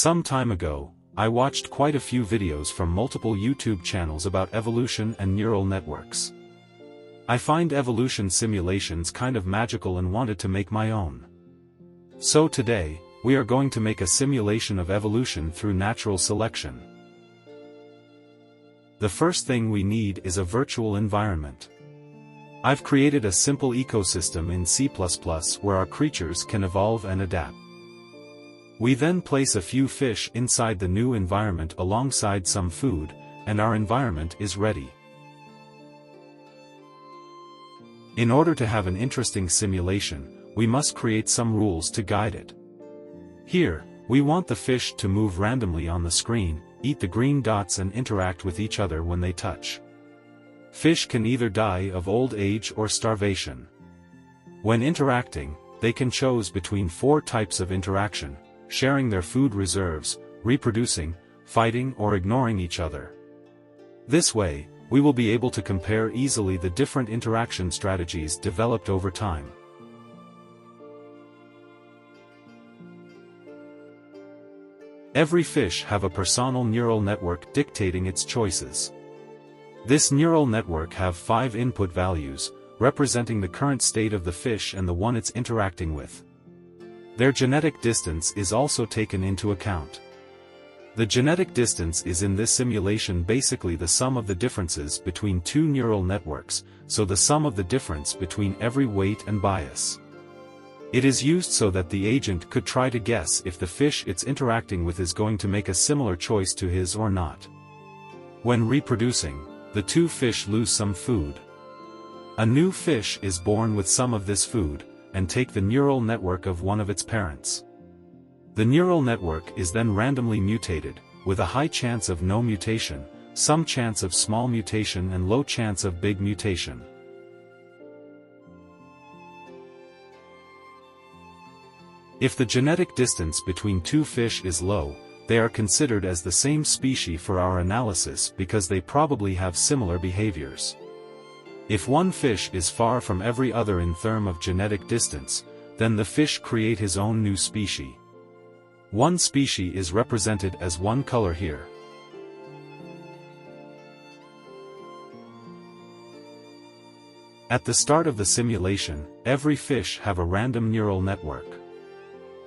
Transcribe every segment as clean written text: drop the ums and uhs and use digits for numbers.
Some time ago, I watched quite a few videos from multiple YouTube channels about evolution and neural networks. I find evolution simulations kind of magical and wanted to make my own. So today, we are going to make a simulation of evolution through natural selection. The first thing we need is a virtual environment. I've created a simple ecosystem in C++ where our creatures can evolve and adapt. We then place a few fish inside the new environment alongside some food, and our environment is ready. In order to have an interesting simulation, we must create some rules to guide it. Here, we want the fish to move randomly on the screen, eat the green dots and interact with each other when they touch. Fish can either die of old age or starvation. When interacting, they can choose between 4 types of interaction: sharing their food reserves, reproducing, fighting or ignoring each other. This way, we will be able to compare easily the different interaction strategies developed over time. Every fish have a personal neural network dictating its choices. This neural network have 5 input values, representing the current state of the fish and the one it's interacting with. Their genetic distance is also taken into account. The genetic distance is in this simulation basically the sum of the differences between 2 neural networks, so the sum of the difference between every weight and bias. It is used so that the agent could try to guess if the fish it's interacting with is going to make a similar choice to his or not. When reproducing, the 2 fish lose some food. A new fish is born with some of this food, and take the neural network of one of its parents. The neural network is then randomly mutated, with a high chance of no mutation, some chance of small mutation and low chance of big mutation. If the genetic distance between 2 fish is low, they are considered as the same species for our analysis because they probably have similar behaviors. If one fish is far from every other in terms of genetic distance, then the fish create his own new species. One species is represented as one color here. At the start of the simulation, every fish have a random neural network.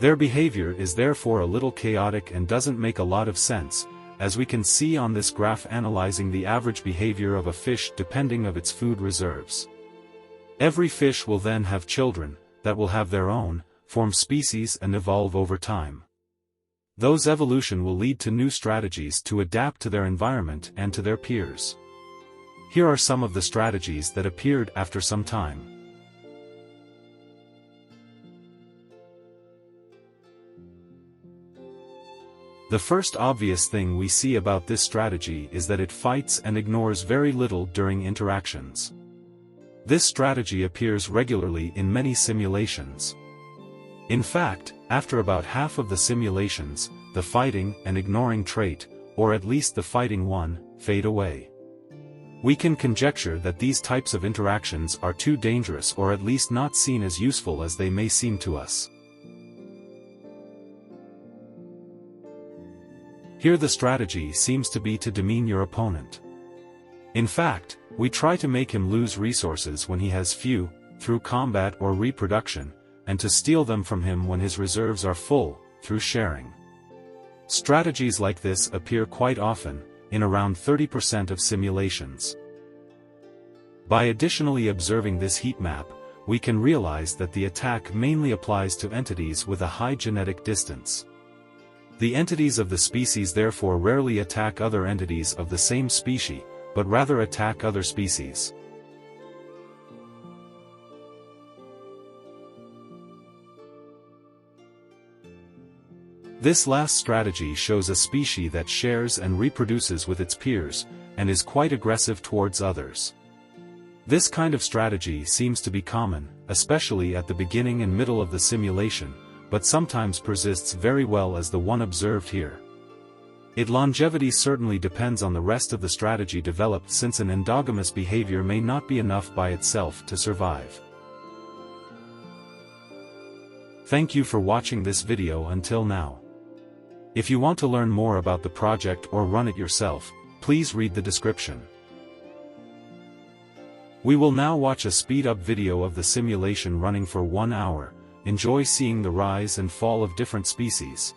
Their behavior is therefore a little chaotic and doesn't make a lot of sense, as we can see on this graph analyzing the average behavior of a fish depending of its food reserves. Every fish will then have children, that will have their own, form species and evolve over time. Those evolution will lead to new strategies to adapt to their environment and to their peers. Here are some of the strategies that appeared after some time. The first obvious thing we see about this strategy is that it fights and ignores very little during interactions. This strategy appears regularly in many simulations. In fact, after about half of the simulations, the fighting and ignoring trait, or at least the fighting one, fade away. We can conjecture that these types of interactions are too dangerous or at least not seen as useful as they may seem to us. Here the strategy seems to be to demean your opponent. In fact, we try to make him lose resources when he has few, through combat or reproduction, and to steal them from him when his reserves are full, through sharing. Strategies like this appear quite often, in around 30% of simulations. By additionally observing this heat map, we can realize that the attack mainly applies to entities with a high genetic distance. The entities of the species therefore rarely attack other entities of the same species, but rather attack other species. This last strategy shows a species that shares and reproduces with its peers, and is quite aggressive towards others. This kind of strategy seems to be common, especially at the beginning and middle of the simulation, but sometimes persists very well as the one observed here. Its longevity certainly depends on the rest of the strategy developed, since an endogamous behavior may not be enough by itself to survive. Thank you for watching this video until now. If you want to learn more about the project or run it yourself, please read the description. We will now watch a speed-up video of the simulation running for 1 hour. Enjoy seeing the rise and fall of different species.